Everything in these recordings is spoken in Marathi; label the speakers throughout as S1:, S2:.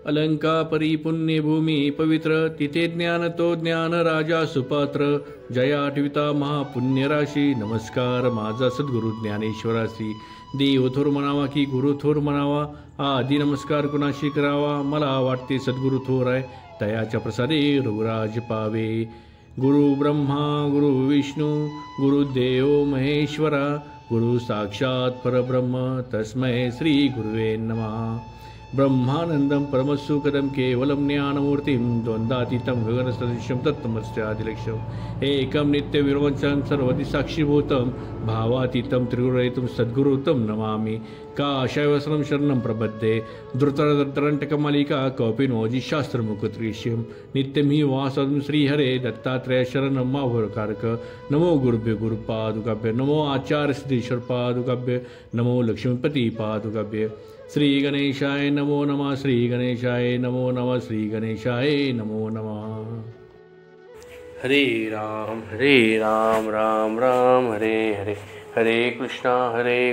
S1: अलंकापरी पुण्यभूमी पवित्र तिथे ज्ञान तो ज्ञान राजा सुपात्र जया आठविता महापुण्यराशी नमस्कार माझा सद्गुरु ज्ञानेश्वरासी देव थोर म्हणावा की गुरु थोर म्हणावा आधी नमस्कार कुणाशी करावा मला वाटते सद्गुरु थोर आहे तयाच्या प्रसादे रघुराज पावे गुरु ब्रह्मा गुरु विष्णू गुरुदेव महेश्वरा गुरु साक्षात परब्रह्म तस्मै श्री गुरुवे नमः ब्रह्मानंदं परमसुखदं केवलं ज्ञानमूर्तिं द्वन्द्वातीतं गगनसदृशं तत्तमस्यादिलक्ष्यम् एकं नित्यविरवञ्चं सर्वदि साक्षीभूतं भावातीतं त्रिगुणरहितं सद्गुरुतं नमामि काषायवस्त्रं शरणं प्रपद्ये धृतरटकमालिका कौपिनोजि शास्त्रमुखत्रिष्यं नित्यं हि वासं श्रीहरे दत्तात्रेय शरणं माभुरकारक नमो गुरुभ्यो गुरुपादुकाभ्य नमो आचार्य सिद्धेश्वर पादुकाभ्य नमो लक्ष्मीपति पादुकाभ्य श्री गणेशाय नमो नमः श्री गणेशाय नमो नमः श्री गणेशाय नमो नमः।
S2: हरे राम राम राम हरे हरे हरे कृष्णा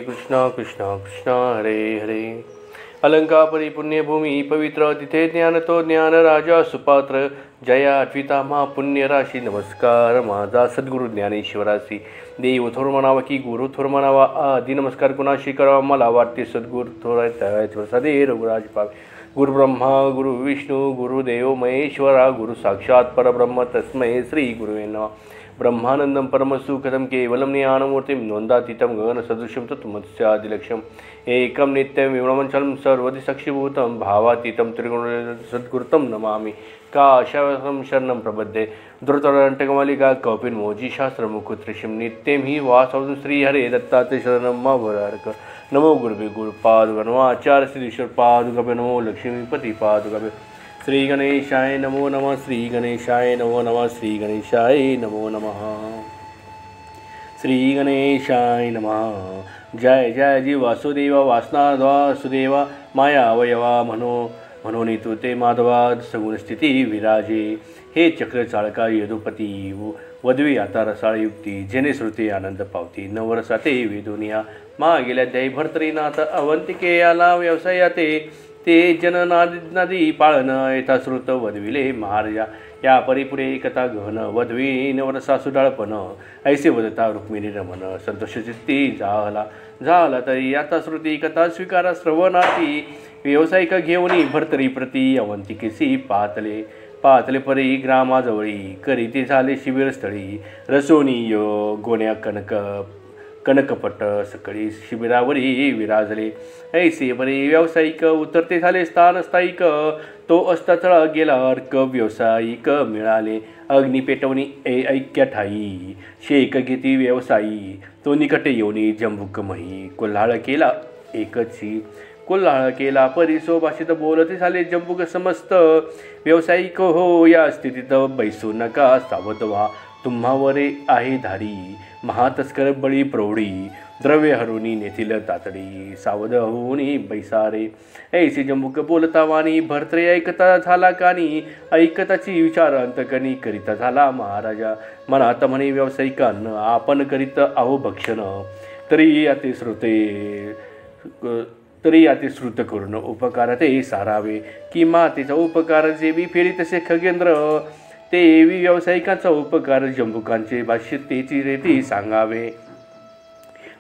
S2: कृष्णा कृष्णा हरे हरे। अलंकापरी पुण्यभूमी पवित्र तिथे ज्ञान तो ज्ञान राजा सुपात्र जया आठविता महापुण्य राशी नमस्कार माझा सद्गुरु ज्ञानेश्वरासी देव थोर म्हणावा की गुरु थोर म्हणावा आधी नमस्कार कुणाशी करावा मला वाटते सद्गुरु थोर आहे त्यावेळेस सदे रघुराज पावे गुरु ब्रह्मा गुरु विष्णू गुरुदेव महेश्वरा गुरु साक्षात परब्रह्म तस्मै श्री गुरुवे नमः ब्रह्मानंदं परमसुखदं केवलं ज्ञानमूर्तिं द्वन्द्वातीतं गगनसदृशं तत्तमस्यादिलक्ष्यम् एकं नित्यं विमलमञ्चलं सर्वदि साक्षीभूतं भावातीतं त्रिगुणसद्गुरुतं नमामि काषायवस्त्रं शरणं प्रपद्ये धृतरटकमालिका कौपिनोजि शास्त्रमुखत्रिष्यं नित्यं हि वासवं श्रीहरे दत्तात्रेय शरणं माभुरकारक नमो गुरुभ्यो गुरुपादुका नमो आचार्य सिद्धेश्वर पादुकाभ्यो नमो लक्ष्मीपति पादुकाभ्यो श्री गणेशाय नमो नमः श्री गणेशाय नमो नमः श्री गणेशाय नमो नमः श्री गणेशाय नमः। जय जय जी वासुदेवा वासनाद वासुदेवा माया अवयवा म्हणून तू ते माधवा सगुण स्थिती विराजे हे चक्र चाळका यदुपती वधवी आता रसाळयुक्ती जेने श्रुती आनंद पावती नवरसाते वेदुनिया मा गेल्या दही भरतरीनाथ अवंतिके याला व्यवसायाते ते जननादी पाळन यथाश्रुत वधविले महाराजा या परिपुरे कथा गहन वधवी नवरसा सुडाळपण ऐसे वदता रुक्मिणी रमण संतोषचित्ती झाला तरी आता श्रुती कथा स्वीकारा श्रवणाती व्यावसायिक घेऊनी भरतरी प्रती अवंतिकेसी पातले परी ग्रामाजवळी करीती झाले शिबिरस्थळी रसोनीय गोण्या कनकपट सकळी शिबिरावरी विराजले ऐसे परी व्यावसायिक उतरते झाले स्थान स्थायिक तो अस्ताचळा गेला अर्क व्यावसायिक मिळाले अग्नी पेटवणी ऐक्या ठाई शेक घेती व्यवसायी तो निकटे येऊनी जंबुकमही कुल्हाळ केला एकची कुल्हाळ केला परिसो भाषेत बोलते झाले जंबुक समस्त व्यावसायिक हो या स्थितीत बैसू नका सावध व्हा तुम्हावरे आहे धारी महातस्कर बळी प्रौढी द्रव्य हरुणी नेतील तातडी सावध होऊनी बैसारे ऐसे जंबुक बोलता वाणी भरतरे ऐकता झाला कानी ऐकताची विचार अंतकणी करिता झाला महाराजा मनात म्हणे व्यावसायिकांना आपण करीत आहो भक्षण तरी याते श्रुत करून उपकार ते सारावे की मातेचा उपकार जे बी फेरी तसे खगेंद्र ते व्यावसायिकांचा उपकार जंबुकांचे भाष्य तेची रेती सांगावे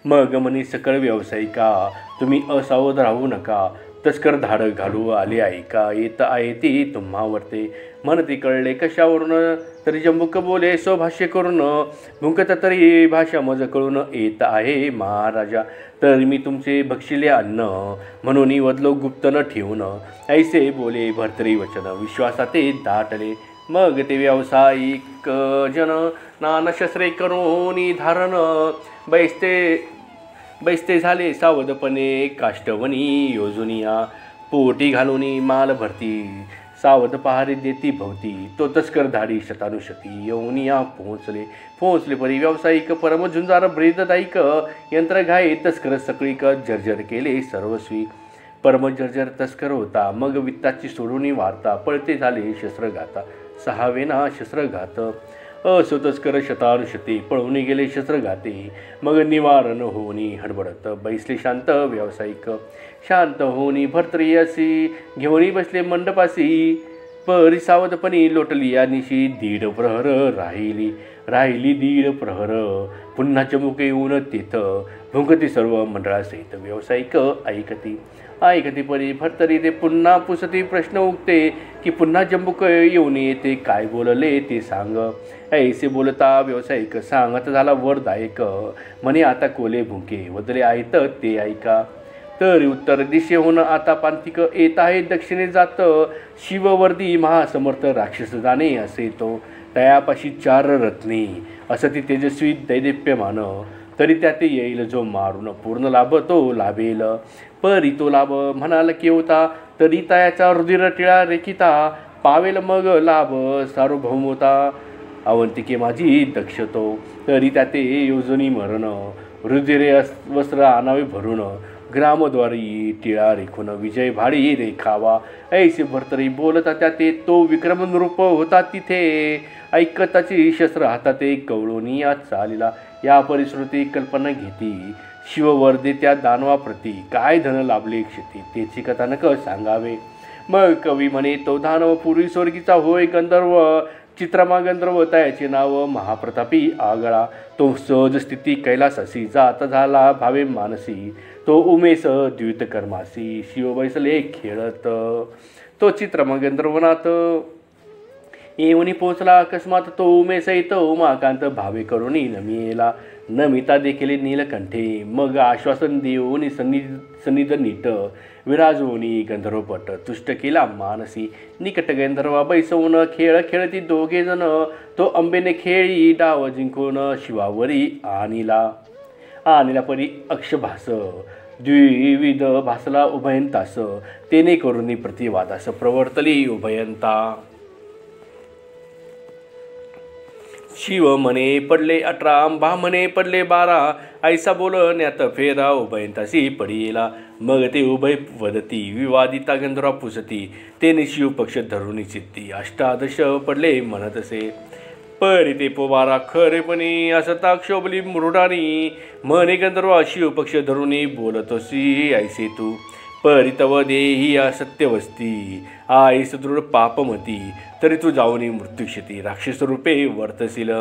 S2: मग मनी सकळ व्यावसायिका तुम्ही असावध राहू नका तस्कर धाड घालू आले ऐका येत आहे ती तुम्हावरते म्हणते कळले कशावरून तरी जंबुक बोले स्वभाष्य करून भुंकत तरी भाषा मज कळून येत आहे महाराजा तर मी तुमचे भक्षिले अन्न म्हणून वदलो गुप्त न ठेवून ऐसे बोले भरतरी वचन विश्वासाते दाटले मग ते व्यावसायिक जन नाना शस्त्रे करून धारण बैसते झाले सावधपणे काष्टवनी योजुनिया पोटी घालूनी माल भरती सावध पहारे देती भवती तो तस्कर धाडी शतानुशती येऊनिया पोहोचले परी व्यावसायिक परम झुंजार ब्रेददायिक यंत्र घाई तस्कर सकळीक जर्जर केले सर्वस्वी परम जर्जर तस्कर होता मग वित्ताची सोडून वार्ता पळते झाले शस्त्रघाता सहावेना शस्त्रघात असोतस्कर शतानुशते पळून गेले शस्त्रघाते. मग निवारण होनी हडबडत बैसले शांत व्यावसायिक. शांत होनी भर्तृयासी घेऊनी बसले मंडपासी. परी सावधपणी लोटली या निशी दीड प्रहर राहिली दीड प्रहर. पुन्हा चमुके येऊन तेथ भुंकती सर्व मंडळासहित. व्यावसायिक ऐकती परी भर्तरी ते पुन्हा पुसती प्रश्न उगते की पुन्हा जंबुक येऊन येते. काय बोलले ते सांग. ऐसे बोलता व्यावसायिक सांगत झाला वरदायक. म्हणे आता कोले भुंके वदले आहेत ते ऐका. तरी उत्तर दिशेहून आता पांथिक येत आहे दक्षिणे जात. शिववर्दी महासमर्थ राक्षस जाणे असे तो. तयापाशी 4 रत्ने असती तेजस्वी दैदिप्यमान. तरी त्यात येईल जो मारून पूर्ण लाभ तो लाभेल. परी तो लाभ म्हणाल केवता तरी तयाचा रुधिर टिळा रेखिता. पावेल मग लाभ सार्वभौमता. अवंतिके माझी दक्षतो तरी त्याते योजनी मरण. रुधिरे वस्त्र आणावे भरून ग्रामद्वारी टिळा रेखून विजय भाडी रेखावा. ऐसे भर्तरी बोलता त्याते तो विक्रम नृप होता तिथे. ऐकताची शस्त्र हाताते कवळोनी या चालीला. या परिसृती कल्पना घेती शिववर्दे त्या दानवाप्रती. काय धन लाभले क्षती तेची कथानक सांगावे. मग कवी म्हणे तो दानव पूर्वी स्वर्गीचा होय गंधर्व. चित्रमा गंधर्व त्याचे नाव महाप्रतापी आगळा. तो सहज स्थिती कैलासासी जात झाला भावे मानसी. तो उमेश द्वित कर्मासी शिव बैसले खेळत. तो चित्रमा गंधर्वनाथ येऊनी पोचला अकस्मात. तो उमेसहित उमाकांत भावे करुणी नमियेला. नमिता देखील नीलकंठे मग आश्वासन देऊन सन्निध नीट. विराजवूनी गंधर्वपट तुष्ट केला मानसी. निकट गंधर्वा बैसवून खेळ खेळती दोघे जण. तो अंबेने खेळी डाव जिंकून शिवावरी आणिला परी अक्षभास. द्विविध भासला उभयंतास. तेने करुणी प्रतिवादास प्रवर्तली उभयंता. शिव म्हणे पडले 18 अंबा म्हणे पडले 12. ऐसा बोलण्यात फेरा उभयंतासी पडिला. मग ते उभय वदती विवादिता गंधर्वा पुसती. तेने शिव पक्ष धरुणी चित्ती. 18 पडले म्हणतसे. परी ते पोबारा खरेपणी असता क्षोभली मृडानी. म्हणे गंधर्वा शिव पक्ष धरुणी बोलतोसी ऐसे तू. परी तव देही असत्यवस्ती आई सदृढ पापमती. तरी तू जाऊनी मृत्यूक्षती राक्षस रूपे वर्तशील.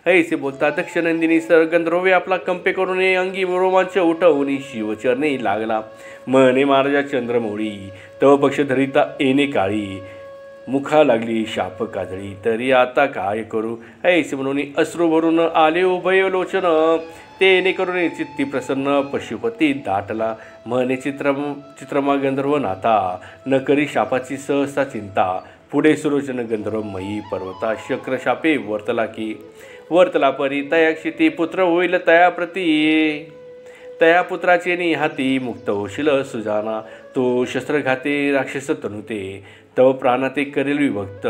S2: ऐसे बोलता दक्षनंदिनी सर गंधर्वे आपला कंपे करून अंगी रोमांच उठवून शिवचरणी लागला. म्हणे महाराजा चंद्रमौळी तव पक्ष धरिता येणे काळी. मुखा लागली शाप काजळी तरी आता काय करू. ऐसे म्हणून अश्रू भरून आले उभय लोचन. तेने करून चित्ती प्रसन्न पशुपती दाटला. म्हणे चित्रमा गंधर्व नाथा न करी शापाची सहसा चिंता. पुढे सुरोचन गंधर्व मयी पर्वता शक्र शापे वर्तला परी. तयाक्षिती पुत्र होईल तयाप्रती. तया पुत्राचे निहाती मुक्त होशील सुजाना. तो शस्त्रघाते राक्षस तनुते. तव प्राणाते करेल विभक्त.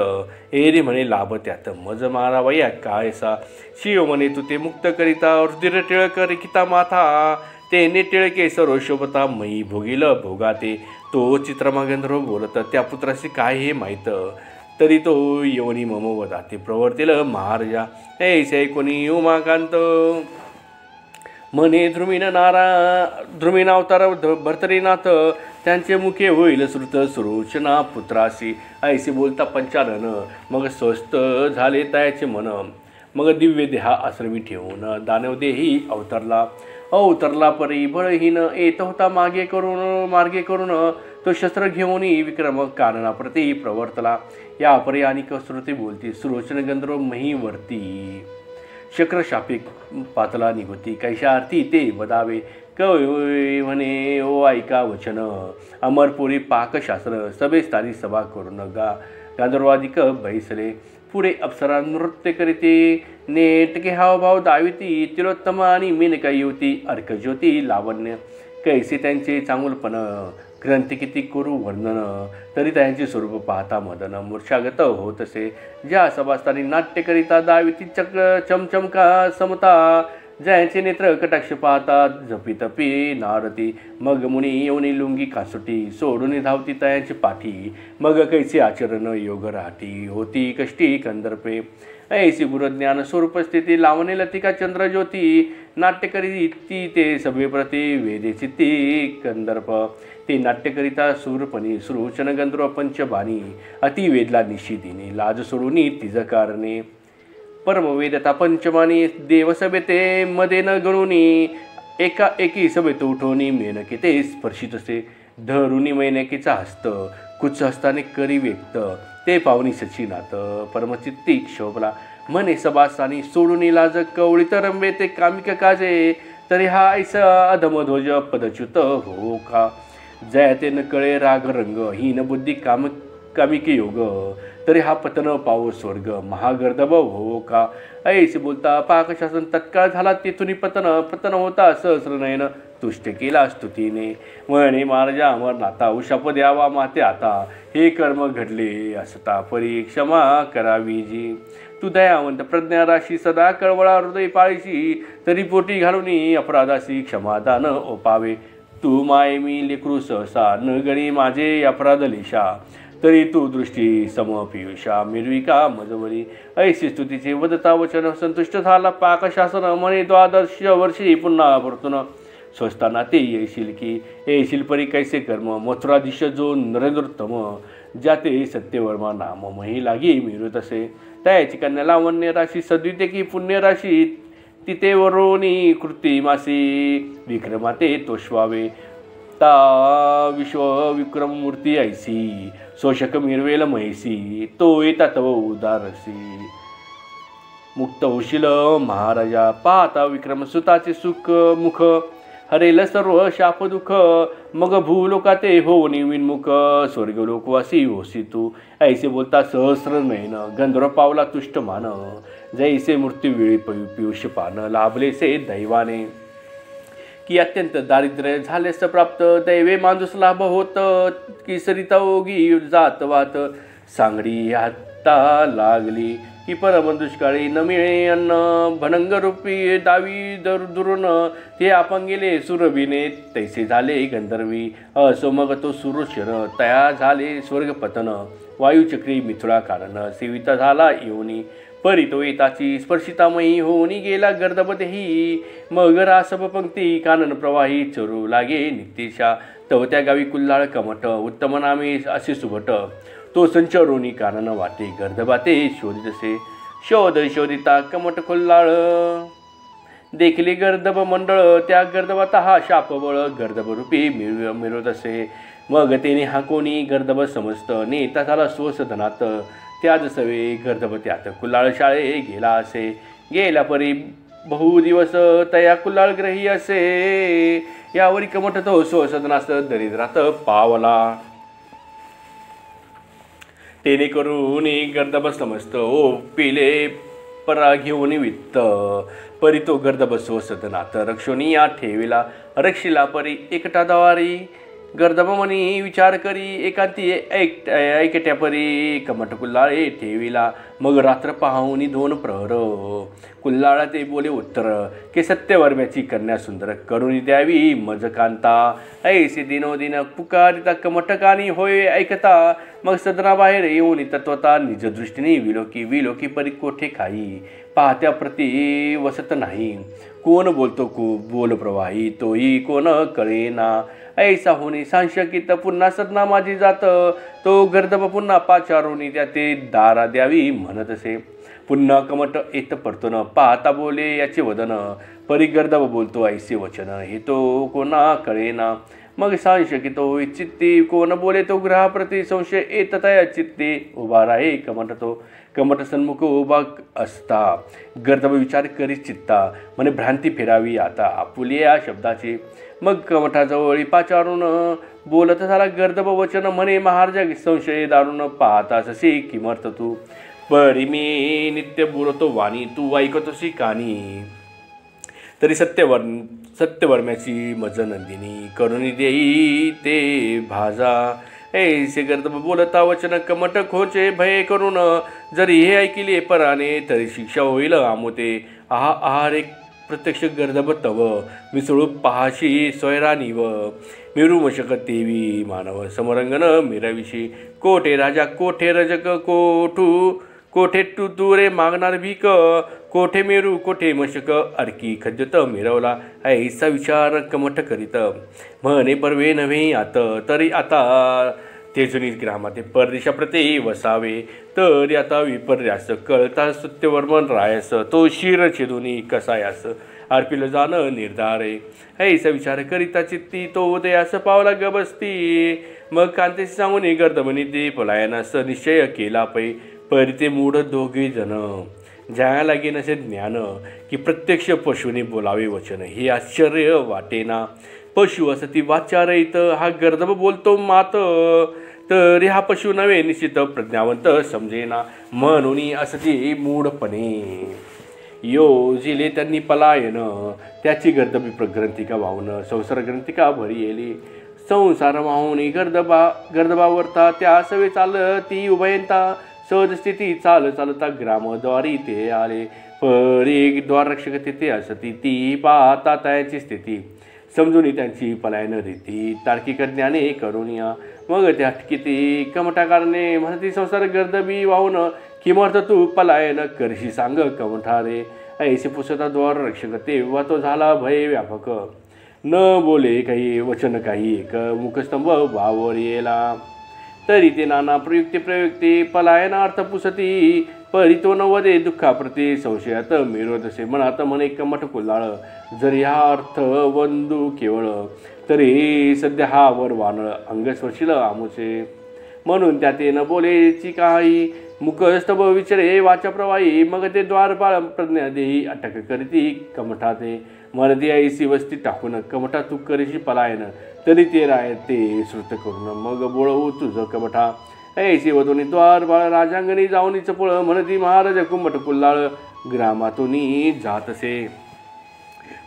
S2: एरी म्हणे लाभ त्यात मज मारावया कायसा. शिव म्हणे तू ते मुक्त करिता रुधिर टिळक रेखिता माथा. तेने टिळके सर्व शोभता मयी भोगील भोगाते. तो चित्रमा गंधर्व बोलत त्या पुत्राशी काय हे माहीत. तरी तो येवनी मम वदाते प्रवर्तेल महाराजा. ऐसे कोणी उमाकांत म्हणे ध्रुमीन अवतार भर्तरीनाथ. त्यांचे मुखे होईल श्रुत सुरोचना पुत्रासी. ऐसे बोलता पंचानन मग स्वस्थ झाले तयाचे मन. मग दिव्य देहा आश्रमी ठेवून दानवदेही अवतरला परी बळहीन. येत होता मार्गे करून तो शस्त्र घेऊन विक्रम काननाप्रती प्रवर्तला. या परी अनेक श्रुती बोलती सुरोचन गंधर्व महीवर्ती. शक्र शापे पातला निघोती कैशा अर्थी ते वदावे. कवी म्हणे ओ ऐका वचन अमरपुरी पाकशास्त्र. सभेस्थानी सभा करून गांधर्वादिक बैसले. पुढे अप्सरा नृत्य करीते नेटके हावभाव दाविती. तिलोत्तम आणि मेनका युवती अर्कज्योती लावण्य. कैसे त्यांचे चांगुलपण ग्रंथी किती करू वर्णन. तरी त्यांचे स्वरूप पाहता मदन मूर्छागत होतसे. ज्या सभास्थानी नाट्य करिता दाविती चमचमका समता. जयांचे नेत्र कटाक्ष पाहतात जपी तपी नारती, मग मुनी येऊनी लुंगी कासुटी, सोडून धावती तयांची पाठी, मग कैसे आचरण योग राहती, होती कष्टी कंदर्पे, ऐसी गुरुज्ञान स्वरूप स्थिती, लावणे लतिका चंद्रज्योती, नाट्य करी ती ते सभे प्रती, वेदे चित्ती कंदर्प, ते नाट्य करिता सूरपणी, सुरोचन गंधर्व पंचबाणी, अति वेदला निशिदिने, लाज सोडून तिज कारणे, परमवेदता पंचमानी, देवसभेते मध्ये न गणुनी, एका एकी सभेत उठवणी, मेनके ते स्पर्शित असे, धरुणी मैनकीचा हस्त, कुच हस्ताने करी व्यक्त, ते पावनी सचिनात, परमचित्ती क्षोभला, मने सभासानी, सोडून लाज कवळीत रंबे, ते कामिक काजे, तरी हा ऐसा अधमध्वज पदच्युत हो का, जयाते न कळे राग रंग, हीन बुद्धी कामिके योग, तरी हा पतन पाव स्वर्ग, महागर्दभ हो का, ऐसे बोलता पाकशासन तत्काळ झाला, तेथून पतन होता, सहस्र नयन तुष्ट केला स्तुतीने, म्हणे महाराजा अमरनाथा, उशाप द्यावा माते आता, हे कर्म घडले असता, परी क्षमा करावी जी, तू दयावंत प्रज्ञा राशी, सदा कळवळा हृदय पाळीशी, तरी पोटी घालून अपराधाशी क्षमादान ओपावे, तू माये मी लेकरू सहसा, न गणी माझे अपराध लेशा, तरी तू दृष्टी समपियुषा, मिरविका मजवरी, ऐशी स्तुतीचे वदता वचन, संतुष्ट झाला पाकशासन, म्हणे द्वादश वर्षी पुन्हा परतून, स्वस्ताना ते येशील की, येशील परी कैसे कर्म, मथुराधीश जो नरेंद्रोत्तम, ज्याते सत्यवर्मा नाम, मही लागी मिळू तसे, त्याची कन्या लावण्य राशी, सद्विते की पुण्य राशी, तिथे वरोनी कृती मासी, विक्रमाते तोषवावे, ता विश्व विक्रम मूर्ती ऐसी, शोषक मिरवेल म्हैसी, तो येता तव उदारसी, मुक्त होशील महाराजा, पाहता विक्रम सुताचे सुख मुख, हरेल सर्व शाप दुःख, मग भूलोकाते होऊन विन्मुख, स्वर्गलोकवासी होसी तू, ऐसे बोलता सहस्र नयन, गंधर्व पावला तुष्ट मान, जैसे मृत्यू वेळी पियुष पान, लाभलेसे दैवाने, की अत्यंत दारिद्र्य झालेस प्राप्त, दैवे मांजूस लाभ होत, की सरिता ओगी जात वात, सांगडी हाता लागली, की परम दुष्काळी न मिळे अन्न, भनंग रूपी दावी दुरून, ते आपण गेले सुरभिने, तैसे झाले गंधर्वी, असो मग तो सुरशर, तया झाले स्वर्गपतन, वायुचक्री मिथुळा कारण, सेविता झाला येऊनी, परी तो येताची स्पर्शितामयी, होऊनी गेला गर्दबदेही, मग रासभ पंक्ती कानन प्रवाही, चरू लागे नित्यशा, तव त्या गावी कुल्हाळ कमट, उत्तम नामे असे सुभट, तो संचरोनी कानन वाटे, गर्दबाते शोधितसे, शोधिता कमट कुल्हाळ, देखली गर्दभ मंडळ, त्या गर्दबाता हा शापबळ, गर्दभरूपी मिळवत असे, मग तेने हा कोणी गर्दभ समजत, नेता झाला स्वसदनात, त्याज सवे गर्दभ त्यात, कुल्हाळ शाळे गेला असे, गेला परी बहु दिवस, तया कुल्हाळ ग्रही असे, यावरी कमट तो स्वसदनास दरिद्रात पावला, तेने करून गर्दभ समजत, ओ पिले परा घेऊन वित्त, परी तो गर्दभ स्वसदनात, रक्षोनी या ठेविला, रक्षिला परी एकटा दवारी, गर्दभ मनी विचार करी, एकांती ऐकट्या परी, कमट कुल्हाळे ठेविला, मग रात्र पाहुनी 2 प्रहर, कुल्हाळा ते बोले उत्तर, की सत्यवर्म्याची कन्या सुंदर, करुणी द्यावी मजकांता, ऐसे दिनोदिन पुकारिता, कमटकानी होय ऐकता, मग सदनाबाहेर येऊन तत्वता, निज दृष्टीने विलोकी परी कोठे खाई, पाहत्या प्रती वसत नाही, कोण बोलतो बोल प्रवाही, तोही कोण कळेना, ऐसा होणे सांशकित, पुन्हा सदना माझी जात, तो गर्दभ पुन्हा पाचारुनी, त्या ते दारा द्यावी म्हणत असे, पुन्हा कमट येत परतून, पाहता बोले याचे वदन, परी गर्दभ बोलतो ऐसे वचन, हे तो कोणा कळेना, मग सांशकित होई चित्ती, कोण बोले तो ग्रहाप्रती, संशय येत तया चित्ते, उभा राहे कमट तो, कमट सन्मुख उभा असता, गर्दभ विचार करी चित्ता, म्हणे भ्रांती फिरावी आता, आपुले या शब्दाची, मग कमठाजवळी पाचारून, बोलत झाला गर्दभ वचन, म्हणे महाराजा संशय दारुण, पाहतास असे किमर्थ तू, परी मी नित्य बोलतो वाणी, तू ऐकतोसी कानी, तरी सत्यवर्म्याची मज नंदिनी, करुणी देई ते भाजा, ऐसे गर्दभ बोलता वचन, कमट खोचे भय करून, जरी हे ऐकिले पराने, तरी शिक्षा होईल आमोते, आहार एक प्रत्यक्ष गर्दभ तव मिसळू पहाशी सोयरानीव मिरू मशक देवी मानव समरंगन मिरविशी कोठे राजा कोठे रजक कोठे तू तुरे मागणार भीक कोठे मेरू कोठे मशक अर्की खद्यत मिरवला ऐसा विचार कमठ करीत म्हणे परवे नव्हे आत तरी आता तेजुनी ग्रामाते परदेशाप्रती वसावे तरी आता विपर्यास कळता सत्यवर्मन रायस तो शिर छेदुनी कसायास अर्पिल जाणं निर्धारे ऐसा विचार करिता चित्ती तो उदयास पावला गबसती मग कांतेशी सांगून गर्दमनी ते पलायनास निश्चय केला पै परिते मूढ दोघे जण ज्या लागे नसे ज्ञान की प्रत्यक्ष पशुने बोलावे वचन हे आश्चर्य वाटेना पशु असती वाचारहित हा गर्दभ बोलतो मात तरी हा पशु नव्हे निश्चित प्रज्ञावंत समजेना म्हणून असती मूढपणे योजिले त्यांनी पलायन त्याची गर्दभी प्रग्रंथिका वाहून संसार ग्रंथिका भरी येली संसार वाहून गर्दभावरता त्या सवे चालती उभयंता सहज स्थिती चालता ग्रामद्वारी ते आले परी द्वाररक्षक तेथे असती ती पाहता त्याची स्थिती समजून त्यांची पलायन रीती तार्किक ज्ञाने करून या मग त्या किती कमठाकारणे म्हणती संसार गर्दभी वाहून किमर्थ तू पलायन करशी सांग कमठारे ऐसे पुसता द्वार रक्षक तेव्हा तो झाला भय व्यापक न बोले काही वचन काही एक मुखस्तंभ वावर येला तरी ते नाना प्रयुक्ती पलायनार्थ पुसती परी तो नवदे दुःखाप्रती संशयात मिळवतसे मनात म्हणे कमठ कुल्लाळ जरी हा अर्थ वंदू केवळ तरी सध्या हा वर वानळ अंगस्पर्शील आमुचे म्हणून त्या ते न बोलेची काही मुखस्तंभ विचारे वाचा प्रवाही मग ते द्वारपाळ प्रज्ञा देही अटक करीती कमठाते मर्दी ऐसी वस्ती टाकून कमठा तू करीशी पलायन तरी ते राय ते श्रुत करून मग बोळवू तुझं कमठा ऐसी वधून द्वारपाळ राजांगणी जाऊन चपळ म्हणती महाराज कुंभट कुल्लाळ ग्रामातून जातसे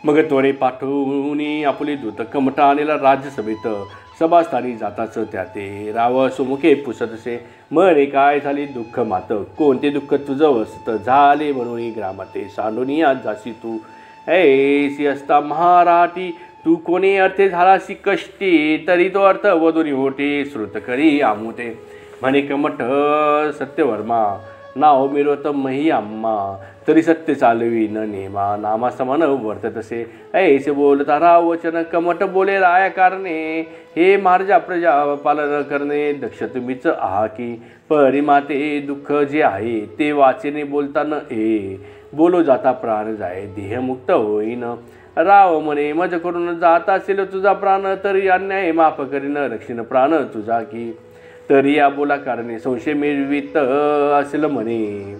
S2: मग त्वरे पाठवून आपली दूत कमठा आणला राज्यसभेत सभास्थानी जाताच त्या ते राव सुमुखे पुसतसे म्हणे काय झाले दुःख मात कोणते दुःख तुझं वसत झाले म्हणून ग्रामाते सांडून आज जासी तू ऐसी असता महाराटी तू कोणी अर्थे झालासी कष्टी तरी तो अर्थ वधुनी होते श्रुत करी आमुते म्हणे कमठ सत्यवर्मा नाव मिरवत मही आम्हा तरी सत्य चालवी न नेमा नामा समान वर्ततसे ऐसे बोलता राव वचन कमठ बोले राया कारणे हे महाराजा प्रजा पालन करणे दक्ष तुम्हीच आहा की परिमाते दुःख जे आहे ते वाचेने बोलताना बोलो जाता प्राण जाय देहमुक्त होईन राव म्हणे मज करून जात असेल तुझा प्राण तरी अन्याय माफ करीन रक्षण प्राण तुझा की तरी या बोला कारणे संशय मिळवित असेल म्हणे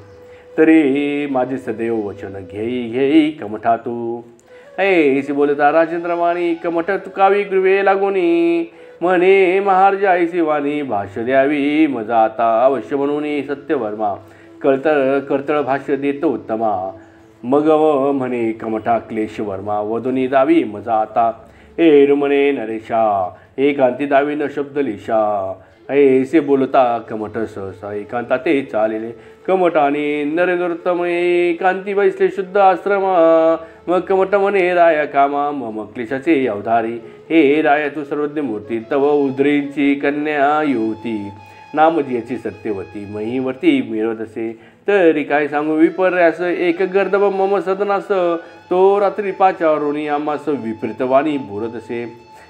S2: तरी माझे सदैव वचन घेई कमठा तू ऐसे बोलता राजेंद्रवाणी कमठ तुकावी गृहे लागोनी म्हणे महाराजा ऐसी वाणी भाष्य द्यावी मजा आता अवश्य म्हणून सत्यवर्मा कर्तळ भाष्य देतो उत्तमा मग म्हणे कमठा क्लेश वर्मा वधुनी दावी मजा आता म्हणे नरेशा एकांती दावी न शब्द लिशा ऐसे बोलता कमठ सहसा एकांता ते चालेले कमठाने नरेंद्रोत्तम एकांती बैसले शुद्ध आश्रमा मग कमठ म्हणे राया कामा मम क्लेशाचे अवधारी हे राया तू सर्वज्ञ मूर्ती तव उद्रेची कन्या युवती नामजीची सत्यवती महीवरती मिळवतसे तरी काय सांगू विपर्यास एक गर्दभ मम सदनास तो रात्री पाचारोनी आम्हास विपरीतवाणी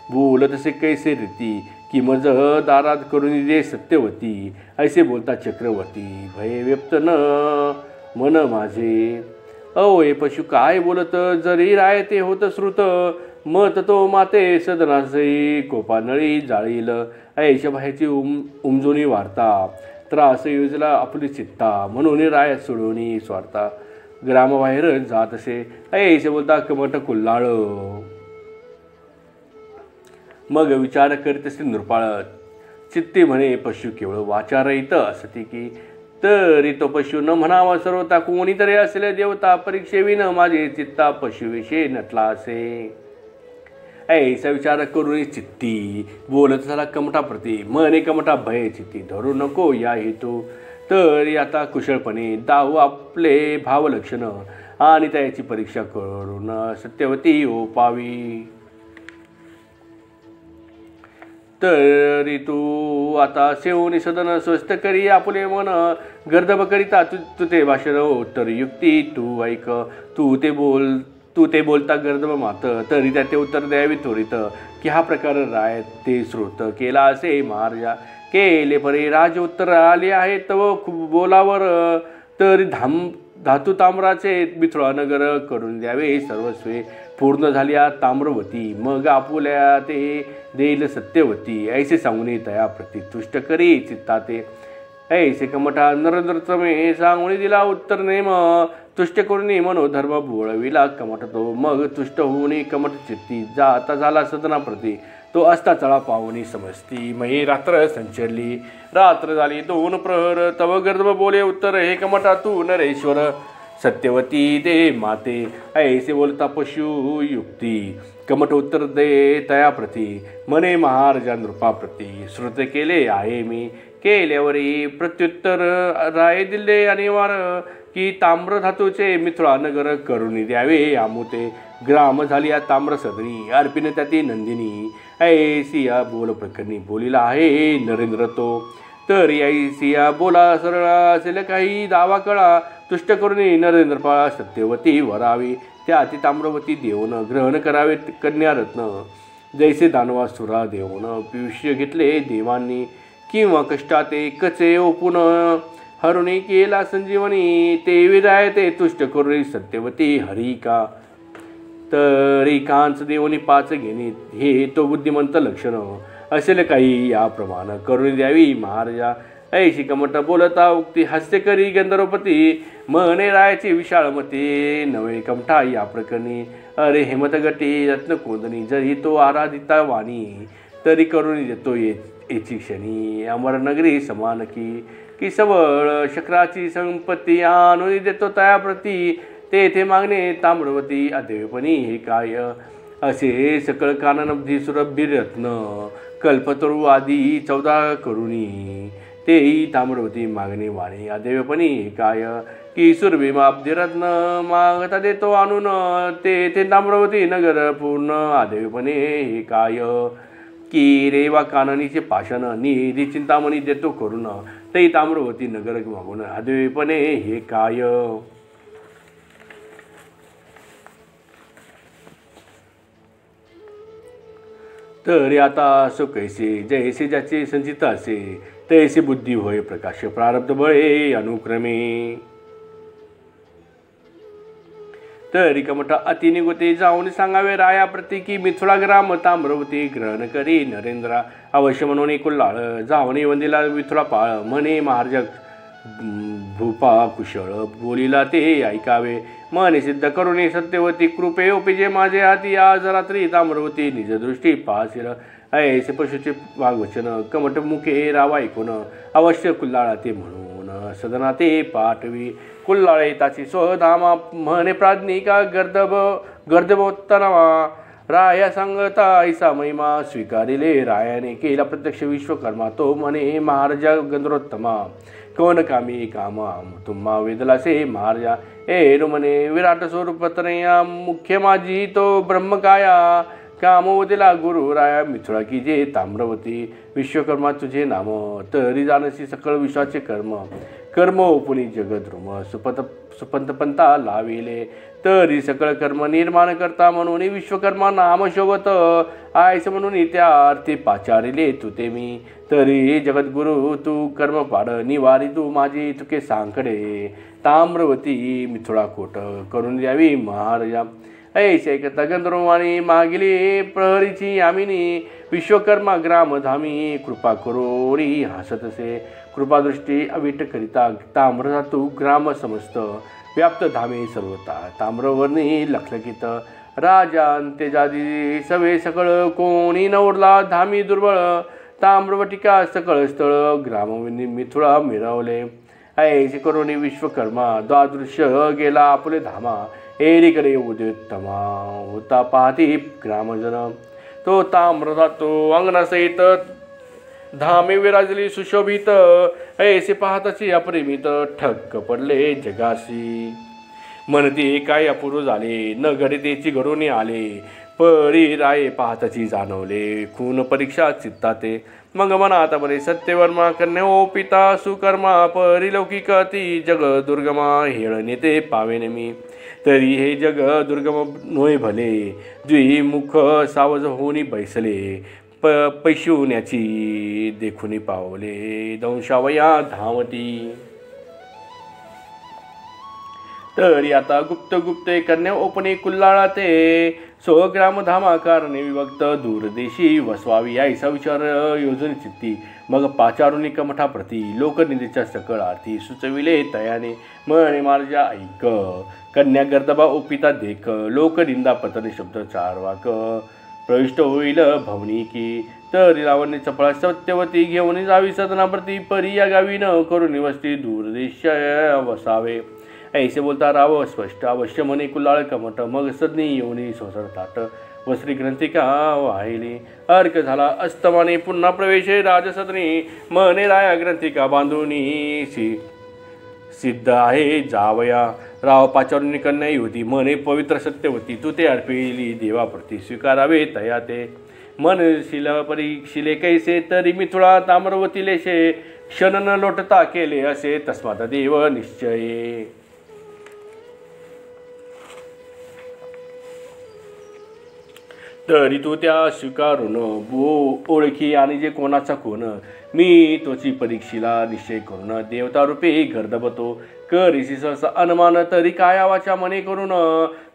S2: बोलतसे कैसे रीती की मज दारात करून दे सत्यवती ऐसे बोलता चक्रवर्ती भय व्यक्त न मन माझे अवय पशु काय बोलत जरी राय ते होत श्रुत मत तो माते सदनासई कोपानळी जाळील ऐशा बाहेरची उमजोनी वार्ता त्रास युजला आपली चित्ता म्हणून राय सोडवणी स्वार्था ग्रामबाहेर जात असे ऐसे बोलता कमठ कुल्लाळ मग विचार करीत असे नृपाळ चित्ते म्हणे पशु केवळ वाचारहित असती की तरी तो पशु न म्हणावा सर्वता कोणीतरी असले देवता परीक्षेविन माझे चित्ता पशुविषयी नटला असे ऐसा विचार करून चित्ती बोलत झाला कमठाप्रती म्हणे कमठा भय चित्ती धरू नको या हेतू तरी आता कुशळपणे दाऊ आपले भावलक्षण आणि त्याची परीक्षा करून सत्यवती ओपावी. तरी तू आता सेवनी सदन स्वस्थ करी आपुले मन, गर्दभ करिता तू ते भाषण उत्तर युक्ती तू ऐक. तू ते बोलता गर्दभ मात, तरी त्या ते उत्तर द्यावी त्वरित, की हा प्रकार राय ते श्रोत केला असे महाराजा. केले परे राज उत्तर आले आहे तव बोलावर, तरी धातू ताम्राचे मिथुळा नगर करून द्यावे सर्वस्वे. पूर्ण झाल्या ताम्रवती मग आपुल्या ते देईल सत्यवती, ऐसे सांगून तया प्रति तुष्ट करी चित्ता ते. ऐसे कमठा नरेंद्रतमे सांगून दिला उत्तर नेम, तुष्ट करून मनोधर्म बोळविला कमठ तो. मग तुष्ट होऊन कमठ चित्ती जाता झाला सदनाप्रती, तो असता चळा पाहुणी समजती. मही रात्र संचरली, रात्र झाली 2 प्रहर, तव गर्दभ बोले उत्तर हे कमठा तू नरेश्वर. सत्यवती दे माते ऐसे बोलता पशु युक्ती, कमठ उत्तर दे तया प्रती, मने महाराजा नृपाप्रती. श्रुत केले आहे मी केल्यावरी प्रत्युत्तर, राय दिले अनिवार, की ताम्र धातूचे मिथुळा नगर करून द्यावे आमुते. ग्राम झाली या ताम्र सदनी अर्पिन त्याती नंदिनी, ऐसिया बोल प्रकरणी बोलिला आहे नरेंद्र तो. तर ऐसिया बोला सरळ असेल काही दावा कळा, तुष्ट करून नरेंद्रपाळा सत्यवती वरावी. त्या अति ताम्रवती देऊन ग्रहण करावे कन्यारत्न, जैसे दानवासुरा देऊन पियुष्य घेतले देवांनी. किंवा कष्टाते कचे ओपून हरुणी केला संजीवनी, ते विराय ते तुष्ट करून सत्यवती हरी का. तरी कांच देवनी 5 घेणे हे तो बुद्धिमंत लक्षण, असेल काही याप्रमाणे करून द्यावी महाराजा. ऐशी कमठ बोलता उक्ती हास्य करी गंधर्वपती, मने रायाची विशाळमती नवे कमठा या प्रकरणी. अरे हेमत गटी रत्नकोंदणी, जरी तो आराधिता वाणी, तरी करून देतो येची क्षणी. अमर नगरी समान की सबळ शक्राची संपत्ती, आणून देतो तयाप्रती, तेथे मागणे ताम्रवती अदेवपणी हे काय. असे सकळ काननब्धी सुरभि रत्न, कल्पतरू आदी 14 करुणी, तेही ताम्रवती मागणे वाणे अदेवपणी हे काय. की सुरभीमाब्धी रत्न मागता देतो आणून, तेथे ताम्रवती नगर पूर्ण अदेवपणे हे काय. की रेवा काननीचे पाषाण निधी चिंतामणी देतो करून, ते ताम्रवती नगर मागून अदेवपणे हे काय. तरी आता असो कैसे, जैसे ज्याचे संचित असे, तैसे बुद्धी होय प्रकाश प्रारब्ध बळे अनुक्रमे. तरी कमठा अति निगोते जाऊन सांगावे रायाप्रती, की मिथुळा ग्राम ताम्रवती ग्रहण करी नरेंद्रा. अवश्य म्हणून कुल्लाळ जावणे वंदिला मिथुळा पाळ, म्हणे महाराज भूपा कुशळ बोलिला ते ऐकावे. मने सिद्ध करुणे सत्यवती कृपे ओपिजे माझे हाती, आज रात्री ताम्रवती निजदृष्टी पाहासिल. ऐसे पशुचे वागवचन कमट मुखे रावा ऐकून, अवश्य कुल्लाळा ते म्हणून सदना ते पाठवी. कुल्लाळे ताची स्वधामा म्हणे प्राज्ञिका गर्दभोत्तनावा, राया सांगता ऐसा महिमा स्वीकारिले रायाने. केला प्रत्यक्ष विश्वकर्मा तो म्हणे महाराजा गंधर्वोत्तमा, कवन कामी कामा तुम्हा वेदलासे महाराजा. ए म्हणे विराट स्वरूपतनया मुख्य माझी तो ब्रह्मकाया, कामवतीला गुरु राया मिथुळा की जे ताम्रवती. विश्वकर्मा तुझे नाम, तरी जानसी सकळ विश्वाचे कर्म. कर्म ओपुनी जगद्रुम सुपंतपंता लाविले, तरी सकळ कर्म निर्माण करता म्हणून विश्वकर्मा नाम शोभत. आयस म्हणून त्या अर्थी पाचारिले तू ते मी, तरी जगद्गुरु तू कर्म पाड निवारी तू माझी तुके सांकडे. ताम्रवती मिथुळा कोट करून द्यावी महाराजा. ऐसे ऐकता गंधर्वाणी मागिली प्रहरीची यामिनी, विश्वकर्मा ग्रामधामी कृपा करोरी हसतसे. कृपादृष्टी अविट करिता ताम्रधातू ग्राम समस्त, व्याप्त धामे सर्वता ताम्रवर्णी लखलकित. राजा अंत्यजादी सवे सकळ कोणी न उरला धामी दुर्बळ. ताम्रवटिका सकळ स्थळ ग्राम मिथुळा मिरवले. ऐसे करोनी विश्वकर्मा द्वादृश्य गेला आपुले धामा. एरीकडे उद्योत्तमा होता पाहती ग्रामजन. तो ताम्रधातू अंगणासहित धामे विराजली सुशोभित. ऐसे पाहताची अप्रेमित ठक्क पडले जगासी. म्हणते काय अपूर्व झाले, न घडे तेची घडून आले. परी राये पाहताची जाणवले, खून परीक्षा चित्ताते. मग मनात बरे सत्यवर्मा कन्या ओ पिता सुकर्मा. परिलौकिक ती जग दुर्गमा, हेळ नेते पावेन मी. तरी हे जग दुर्गम नोय भले, द्विमुख सावज होऊनी बैसले. पैशुण्याची देखुनी पावले, दंशावया धावती. तरी आता गुप्त गुप्त कन्या ओपणे कुल्लाळा ते. 100 ग्राम धामाकारणे विभक्त, दूरदेशी वसवावी यायचा विचार योजन चित्ती. मग पाचारुनी कमठा प्रती, लोकनिंदेच्या सकळ आरती. सुचविले तयाने म्हणे मार्जा ऐक, कन्या गर्दबा ओपिता देख. लोकनिंदा पतने शब्द चारवाक, प्रविष्ट होईल भवनी की. तरी रावणे चपळा सत्यवती, घेऊन जावी सदनाप्रती. परी या गावी न करून निवसती, दूरदेश वसावे. ऐसे बोलता राव स्पष्ट, अवश्य म्हणे कुल्लाळ कमट. मग सदनी येऊनी सोसर ताट, वस्त्री ग्रंथिका वाहिली. अर्क झाला अस्तमाने, पुन्हा प्रवेशे राजसदनी. म्हणे राया ग्रंथिका बांधुनी, सिद्ध आहे जावया. राव पाचारुनी कन्या होती, म्हणे पवित्र सत्यवती. तू ते अर्पिली देवाप्रती, स्वीकारावे तया ते. मन शिल परीक्षिले कैसे, तरी मिथुळा ताम्रवती लेशे. क्षण न लोटता केले असे, तस्मात देव निश्चये. तरी तू त्या स्वीकारून ओळखी, आणि जे कोणाचा कोण. मी तोची परीक्षेला निश्चय करून, देवता रूपे गर्दबतो. करीसी सहसा अनुमान, तरी काय आवाच्या मने करून.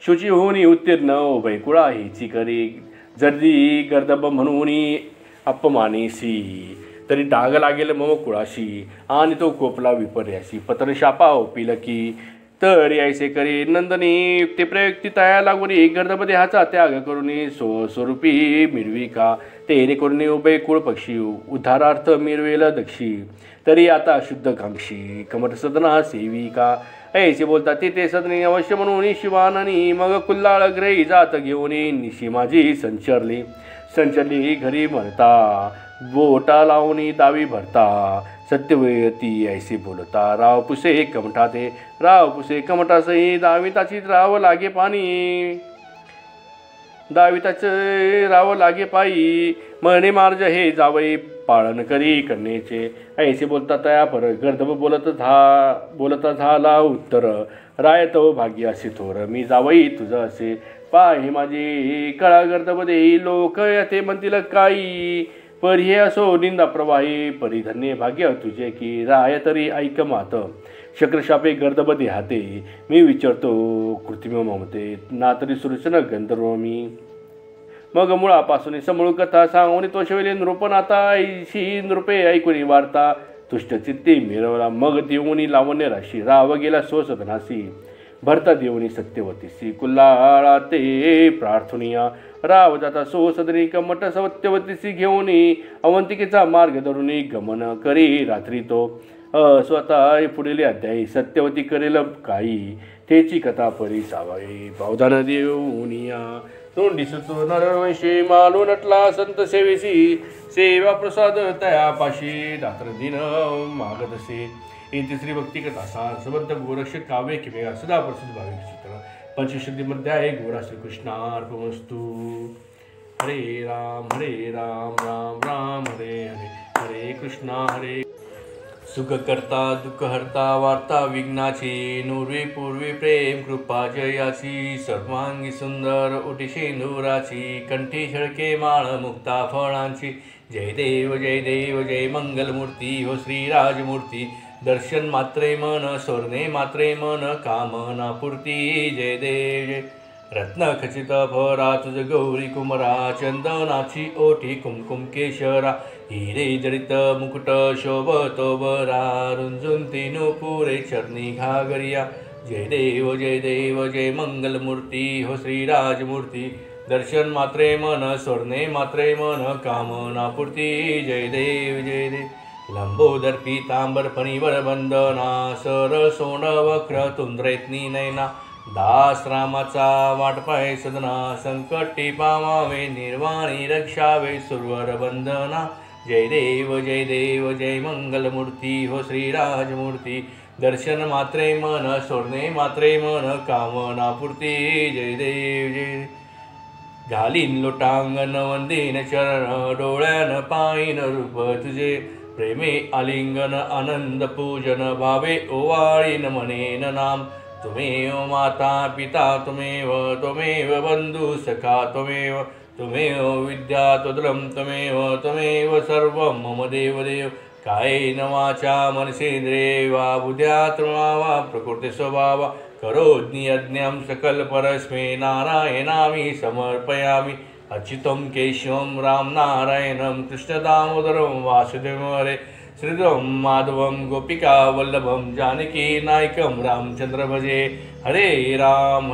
S2: शुची होऊनी उत्तीर्ण, बैकुळा हेची करी. जर्दी गर्दब म्हणून अपमानेसी, तरी डाग लागेल मम कुळाशी. आणि तो कोपला विपर्याशी, पतन शापा ओपिल की. तरी ऐसे करी नंदनी, ते प्रयुक्ती तया लागून गर्दब देहाचा त्याग करून. स्वरूपी मिळवी का, तेने करून उभे कुळ पक्षी. उद्धारार्थ मिळवेल दक्षी, तरी आता शुद्ध कांक्षी. कमट सदना सेविका. ऐसे बोलता ते सदनी, अवश्य म्हणून शिवाननी. मग कुल्लाळ ग्रही जात घेऊन, निशी माझी संचरली घरी म्हणता. बोटा लावून दावी भरता, सत्यवती ऐसे बोलता. राव पुसे कमठा ते, राव पुसे कमठासही. दाविताची राव लागे पाणी, दाविताचे राव लागे पायी. म्हणे मार्ज हे जावई, पाळन करी कन्येचे. ऐसे बोलता तया पर, गर्दभ बोलता झाला उत्तर. राय तो भाग्य असे थोर, मी जावई तुझं असे. पाहे माझी कळा गर्दभ देई, लोक ते म्हणतील काही. पर हे असो निंदा प्रवाही, परिधन्य भाग्य तुझे की. राय तरी ऐक मात, शक्रशापे गर्दब देहाते. मी विचारतो कृत्रिम ममते, ना तरी सुरचन गंधर्व मी. मग मुळापासून समूळ कथा सांगून, तो शैले नृपण आता. ऐशी नृपे ऐकून वार्ता, तुष्ट चित्ती मिरवला. मग देऊनी लावण्य राशी, राव गेला स्वसदनासी. भरता देऊनी सत्यवतीसी, कुल्लाळा ते प्रार्थनिया. राव जाता सो सदनी, कमट सत्यवतीसी घेऊनी. अवंतिकेचा मार्ग धरुनी, गमन करी रात्री तो. स्वतः पुढील अध्यायी, सत्यवती करेल काही. तेची कथा परी सावाई, बावधान देऊनिया. तोंडी सुचो नरवंशी, मालो नटला संत सेवेसी. सेवा प्रसाद तयापाशी, रात्र दिन मागदसे. ही तिसरी भक्ती कथा सार सबंध गोरक्षक काव्य किंवा सदा प्रसिद्ध भाविक सूत्र. पंचशुद्धीमध्ये आहे. गोरा श्रीकृष्णार्पणमस्तु. हरे राम राम राम हरे हरे, हरे कृष्णा हरे. सुख करता दुःख हरता, वार्ता विघ्नाची. नुर्वी पूर्वी प्रेम कृपा जयाची. सर्वांगी सुंदर ओटी शेंदुराची. कंठी छळके माळ मुक्ता फळांची. जय देव जय मंगलमूर्ती हो श्रीराजमूर्ती. दर्शन मात्रे मन, स्वर्णे मात्रे मन, कामना पूर्ती. जय देव जय. रत्न खचित भरा तुझ गौरी कुमरा. चंदनाची ओठी कुमकुम केशरा. हिरे जडित मुकुट शोभतो बरा. रुंजून तीनु पुरे चरणी घागरिया. जय देव जय मंगलमूर्ती हो श्रीराजमूर्ती. दर्शन मात्रे मन, स्वर्णे मात्रे मन, कामना पूर्ती. जय देव जय देव. लंबोदर पीतांबर फणीवर वंदना. सर सोंड वक्र तुंद्रेतनी नैना. दास रामाचा वाटपाय सदना. संकटी पावावे निर्वाणी रक्षावे. सुरवर वंदना जय देव जय मंगलमूर्ती हो श्रीराजमूर्ती दर्शन मात्रे मन सोडणे मात्रे मन कामनापूर्ती जय देव घालीन लोटांगण वंदीन चरण डोळ्यान पाईन रूप तुझे प्रेमे आलिंगन आनंद पूजन भावे ओवाळीन म्हणेन नाम त्वमेव माता पिता त्वमेव बंधु सखा त्वमेव विद्या त्वदलं त्वमेव सर्वं मम देवदेव कायेन वाचा मनसेन्द्रिये वा बुद्ध्यात्मा वा प्रकृति स्वभावा करोमि यज्ञं सकल परस्मै नारायणामि समर्पयामि अच्युतं केशवं राम नारायणं कृष्णदामोदरं वासुदेवं हरे श्रीराम माधवं गोपिका वल्लभं जानकी नायकं रामचंद्र भजे हरे राम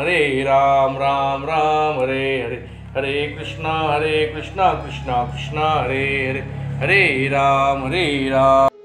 S2: राम राम हरे हरे हरे कृष्णा कृष्णा कृष्णा हरे हरे हरे राम